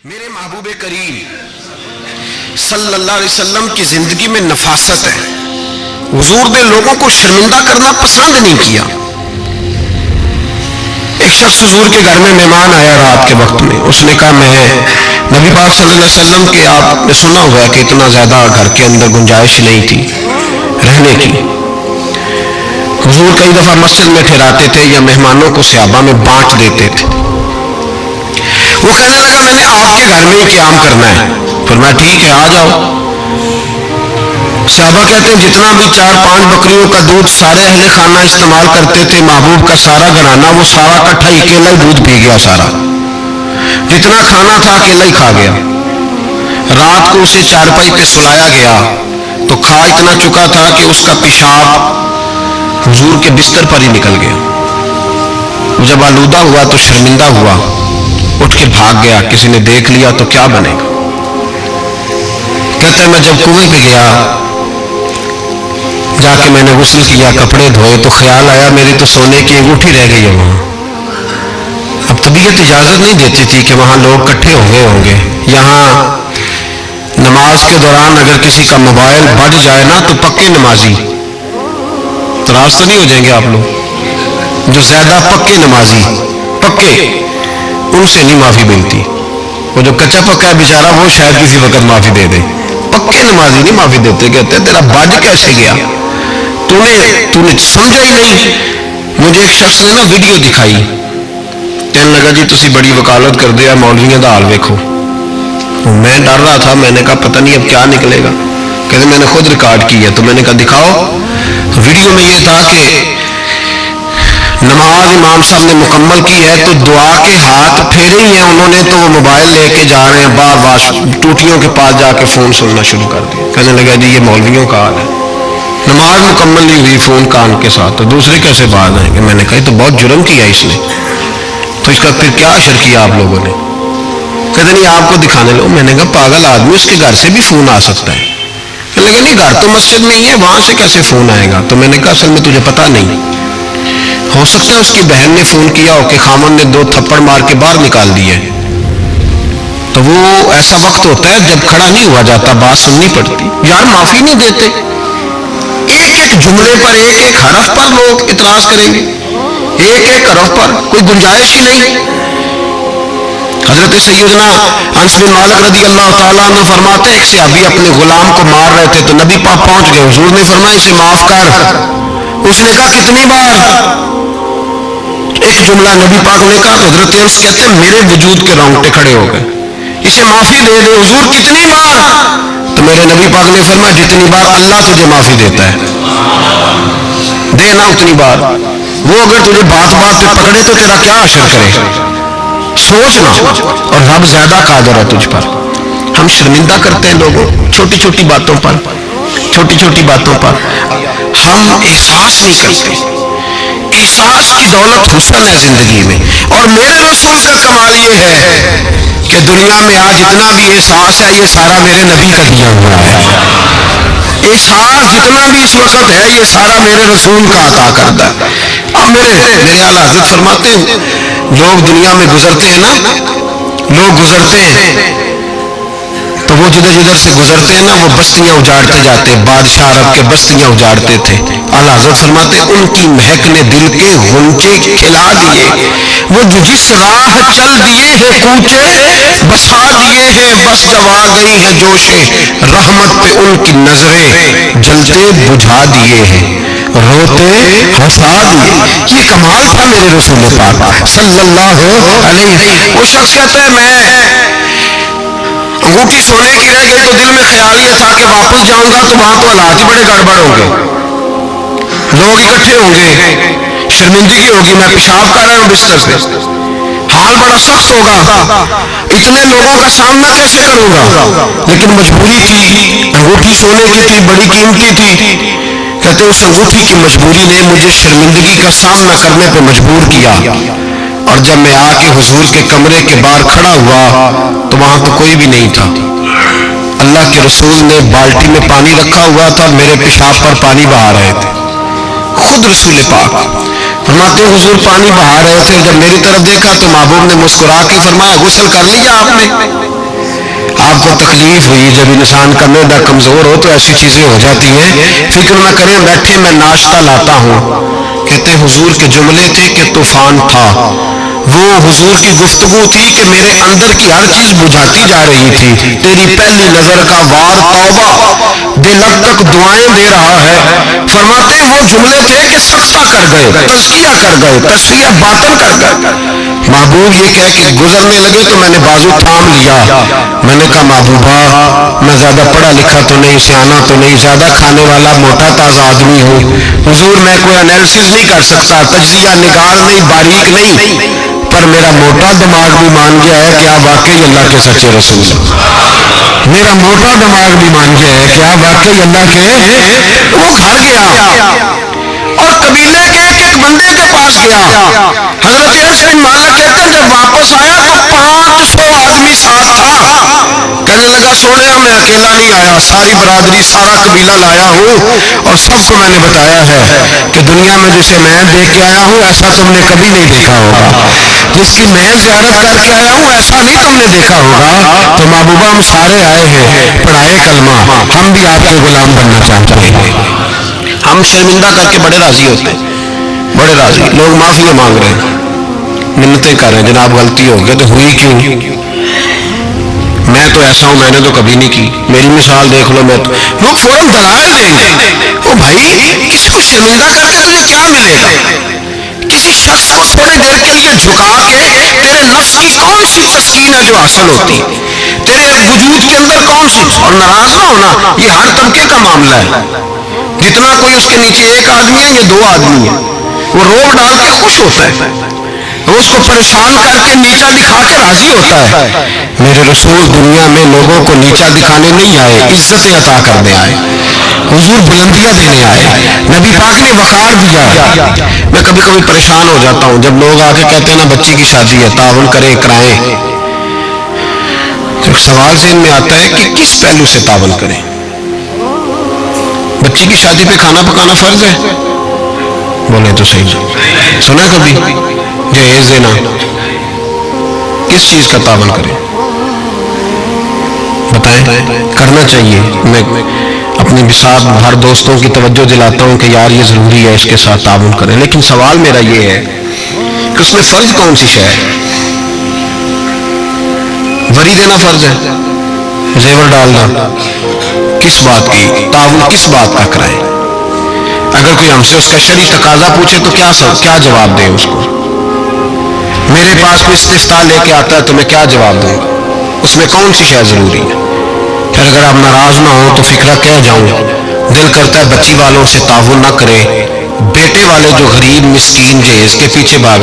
میرے محبوب کریم صلی اللہ علیہ وسلم کی زندگی میں نفاست ہے. حضور نے لوگوں کو شرمندہ کرنا پسند نہیں کیا. ایک شخص حضور کے گھر میں مہمان آیا رات کے وقت میں. اس نے کہا میں نبی پاک صلی اللہ علیہ وسلم کے آپ نے سنا ہوا ہے کہ اتنا زیادہ گھر کے اندر گنجائش نہیں تھی رہنے کی. حضور کئی دفعہ مسجد میں ٹھہراتے تھے یا مہمانوں کو صحابہ میں بانٹ دیتے تھے. وہ کہنے لگا میں نے آپ کے گھر میں ہی قیام کرنا ہے. فرمایا ٹھیک ہے آ جاؤ. صحابہ کہتے ہیں جتنا بھی 4-5 بکریوں کا دودھ سارے اہل خانہ استعمال کرتے تھے, محبوب کا سارا گھرانہ وہ سارا کٹھا ہی اکیلا ہی دودھ پی گیا. سارا جتنا کھانا تھا اکیلا ہی کھا گیا. رات کو اسے چارپائی پہ سلایا گیا تو کھا اتنا چکا تھا کہ اس کا پیشاب حضور کے بستر پر ہی نکل گیا. جب آلودہ ہوا تو شرمندہ ہوا, اٹھ کے بھاگ گیا. کسی نے دیکھ لیا تو کیا بنے گا. کہتے ہیں میں جب کنویں پہ گیا, جا کے میں نے غسل کیا, کپڑے دھوئے تو خیال آیا میری تو سونے کی انگوٹھی رہ گئی ہے وہاں. اب طبیعت اجازت نہیں دیتی تھی کہ وہاں لوگ کٹھے ہوں گے. یہاں نماز کے دوران اگر کسی کا موبائل بج جائے نا تو پکے نمازی, تراز تو نہیں ہو جائیں گے آپ لوگ, جو زیادہ پکے نمازی پکے ان سے نہیں معافی ملتی. وہ جو کچا پکا ہے بیچارہ وہ شاید کسی وقت معافی دے دے, پکے نمازی نہیں معافی دیتے. کہتے تیرا بج کیسے گیا, تو نے سمجھا ہی نہیں. مجھے ایک شخص نے نا ویڈیو دکھائی, کہنے لگا جی تسی بڑی وکالت کر دیا مولویوں دا حال ویکھو. میں ڈر رہا تھا, میں نے کہا پتہ نہیں اب کیا نکلے گا. کہتے میں نے خود ریکارڈ کی ہے. تو میں نے کہا دکھاؤ. ویڈیو میں یہ تھا کہ نماز امام صاحب نے مکمل کی ہے تو دعا کے ہاتھ پھیرے ہی ہیں انہوں نے, تو وہ موبائل لے کے جا رہے ہیں بار بار ٹوٹیوں کے پاس جا کے فون سننا شروع کر دیا. کہنے لگا جی یہ مولویوں کا حال ہے, نماز مکمل نہیں ہوئی فون کان کے ساتھ, تو دوسرے کیسے باز آئیں گے. میں نے کہا تو بہت جرم کیا اس نے, تو اس کا پھر کیا اشر کیا آپ لوگوں نے. کہتے نہیں آپ کو دکھانے لو. میں نے کہا پاگل آدمی, اس کے گھر سے بھی فون آ سکتا ہے. کہنے لگا نہیں گھر تو مسجد میں ہی ہے, وہاں سے کیسے فون آئے گا. تو میں نے کہا اصل میں تجھے پتا نہیں, ہو سکتا ہے اس کی بہن نے فون کیا ہو کہ خامن نے 2 تھپڑ مار کے باہر نکال دیے. تو وہ ایسا وقت ہوتا ہے جب کھڑا نہیں ہوا جاتا, بات سننی پڑتی. یار معافی نہیں دیتے, ایک ایک جملے پر ایک ایک حرف پر لوگ اعتراض کریں گے, ایک ایک حرف پر کوئی گنجائش ہی نہیں. حضرت سیدنا انس بن مالک رضی اللہ تعالیٰ عنہ فرماتے ہیں ایک صحابی اپنے غلام کو مار رہے تھے تو نبی پاک پہنچ گئے. حضور نے فرمایا اسے معاف کر. اس نے کہا کتنی بار, ایک جملہ نبی پاک نے کہا تو حضرت انس کہتے ہیں میرے وجود کے رونگٹے کھڑے ہو گئے. اسے معافی دے دے. حضور کتنی بار, تو میرے نبی پاک نے فرمایا جتنی بار اللہ تجھے معافی دیتا ہے دینا اتنی بار. وہ اگر تجھے بات بات پہ پکڑے تو تیرا کیا اثر کرے, سوچنا. اور رب زیادہ قادر ہے تجھ پر. ہم شرمندہ کرتے ہیں لوگوں چھوٹی چھوٹی باتوں پر, چھوٹی چھوٹی باتوں پر ہم احساس نہیں کرتے. احساس کی دولت حسن ہے زندگی میں. اور میرے رسول کا کمال یہ ہے کہ دنیا میں آج جتنا بھی احساس ہے یہ سارا میرے نبی کا دیا ہوا ہے. احساس جتنا بھی اس وقت ہے یہ سارا میرے رسول کا عطا کرتا ہے. اب میرے اعلیٰ حضرت فرماتے ہیں لوگ دنیا میں گزرتے ہیں نا, لوگ گزرتے ہیں تو وہ جدھر جدھر سے گزرتے ہیں نا وہ بستیاں اجاڑتے جاتے. بادشاہ عرب کے بستیاں اجاڑتے تھے. اعلیٰ حضرت فرماتے ہیں ان کی مہک نے دل کے غنچے کھلا دیے. وہ جو جس راہ چل دیے ہیں کوچے بسا دیے ہیں, بس گوا گئی ہیں جوشے رحمت پہ ان کی نظریں جلتے بجھا دیے ہیں, روتے ہنسا دیے. یہ کمال تھا میرے رسول پاک صلی اللہ علیہ. وہ شخص کہتا ہے میں انگوٹھی سونے کی رہ گئی تو دل میں خیال یہ تھا کہ واپس جاؤں گا تو وہاں تو حالات بڑے گڑبڑ ہوں گے, لوگ اکٹھے ہوں گے, شرمندگی ہوگی, میں پیشاب کر رہا ہوں بستر سے, حال بڑا سخت ہوگا, اتنے لوگوں کا سامنا کیسے کروں گا. لیکن مجبوری تھی, انگوٹھی سونے کی تھی, بڑی قیمتی تھی. کہتے اس انگوٹھی کی مجبوری نے مجھے شرمندگی کا سامنا کرنے پہ مجبور کیا. اور جب میں آ کے حضور کے کمرے کے باہر کھڑا ہوا تو وہاں تو کوئی بھی نہیں تھا. اللہ کے رسول نے بالٹی میں پانی رکھا ہوا تھا, میرے پیشاب پر پانی بہا رہے تھے. خود رسول پاک فرماتے ہیں حضور پانی بہا رہے تھے, جب میری طرف دیکھا تو محبوب نے مسکرا کے فرمایا غسل کر لیا آپ نے. آپ کو تکلیف ہوئی، جب انسان کا معدہ کمزور ہو تو ایسی چیزیں ہو جاتی ہیں، فکر نہ کریں، بیٹھے میں ناشتہ لاتا ہوں۔ کہتے حضور کے جملے تھے کہ طوفان تھا، وہ حضور کی گفتگو تھی کہ میرے اندر کی ہر چیز بجھاتی جا رہی تھی۔ تیری پہلی نظر کا وار توبہ، دل اب تک دعائیں دے رہا ہے۔ فرماتے ہیں وہ جملے تھے کہ سجدہ کر گئے، تزکیہ کر گئے، تشریح باطن کر گئے۔ محبوب یہ کہہ کہ گزرنے لگے تو میں نے بازو تھام لیا، میں نے کہا محبوبہ میں زیادہ پڑھا لکھا تو نہیں، سیانا تو نہیں، زیادہ کھانے والا موٹا تازہ آدمی ہوں، حضور میں کوئی انالیسس نہیں کر سکتا، تجزیہ نگار نہیں، باریک نہیں، پر میرا موٹا دماغ بھی مان گیا ہے کہ آپ واقعی اللہ کے سچے رسول ہیں۔ میرا موٹا دماغ بھی مان گیا ہے کہ آپ واقعی اللہ کے، وہ گھر گیا اور قبیلے کے ایک بندے کے پاس گیا۔ حضرت انس بن مالک کہتے ہیں جب واپس آیا تو 500 آدمی ساتھ تھا۔ کہنے لگا سونے میں اکیلا نہیں آیا، ساری برادری سارا قبیلہ لایا ہوں اور سب کو میں نے بتایا ہے کہ دنیا میں جسے میں دیکھ کے آیا ہوں ایسا تم نے کبھی نہیں دیکھا ہوگا، جس کی میں زیارت کر کے آیا ہوں ایسا نہیں تم نے دیکھا ہوگا۔ تو محبوبہ ہم سارے آئے ہیں، پڑھائے کلمہ، ہم بھی آپ کے غلام بننا چاہتے ہیں۔ ہم شرمندہ کر کے بڑے راضی ہوتے ہیں، بڑے راضی، لوگ معافی مانگ رہے ہیں، منتیں کر رہے ہیں، جناب غلطی ہو گئی تو ہوئی کیوں؟ میں تو ایسا ہوں، میں نے تو کبھی نہیں کی، میری مثال دیکھ لو، میں تو لوگ فوراً دلائل دیں گے۔ او بھائی کسی کو شرمندہ کر کے تجھے کیا ملے گا؟ کسی شخص کو تھوڑی دیر کے لیے جھکا کے تیرے نفس کی کون سی تسکین ہے جو حاصل ہوتی، تیرے وجود کے اندر کون سی؟ اور ناراض نہ ہونا، یہ ہر طبقے کا معاملہ ہے، جتنا کوئی اس کے نیچے ایک آدمی ہے یا 2 آدمی ہے، وہ روب ڈال کے خوش ہوتا ہے، وہ اس کو پریشان کر کے نیچا دکھا کے راضی ہوتا ہے۔ میرے رسول دنیا میں لوگوں کو نیچا دکھانے نہیں آئے، عزتیں عطا کرنے آئے، حضور بلندیاں دینے آئے، نبی پاک نے وقار دیا۔ میں کبھی کبھی پریشان ہو جاتا ہوں جب لوگ آ کے کہتے ہیں نا بچی کی شادی ہے، تعاون کریں کرائیں، تو سوال ذہن میں آتا ہے کہ کس پہلو سے تعاون کریں؟ بچی کی شادی پہ کھانا پکانا فرض ہے؟ بولے تو صحیح، سنا کبھی جہیز دینا؟ کس چیز کا تعاون کریں بتائیں؟ کرنا چاہیے۔ میں اپنے بساط ہر دوستوں کی توجہ دلاتا ہوں کہ یار یہ ضروری ہے، اس کے ساتھ تعاون کریں، لیکن سوال میرا یہ ہے کہ اس میں فرض کون سی شے ہے؟ وری دینا فرض ہے، زیور ڈالنا کس بات کی؟ تعاون کس بات کا کرائیں؟ اگر کوئی ہم سے اس کا شرعی تقاضا پوچھے تو کیا جواب دیں اس کو؟ میرے پاس کوئی استفتاء لے کے آتا ہے تو میں کیا جواب دوں گا؟ اس میں کون سی شے ضروری ہے؟ پھر اگر آپ ناراض نہ ہوں تو فکرہ کہہ جاؤں، دل کرتا ہے بچی والوں سے تعاون نہ کرے، بیٹے والے جو غریب مسکین جہیز کے پیچھے بھاگ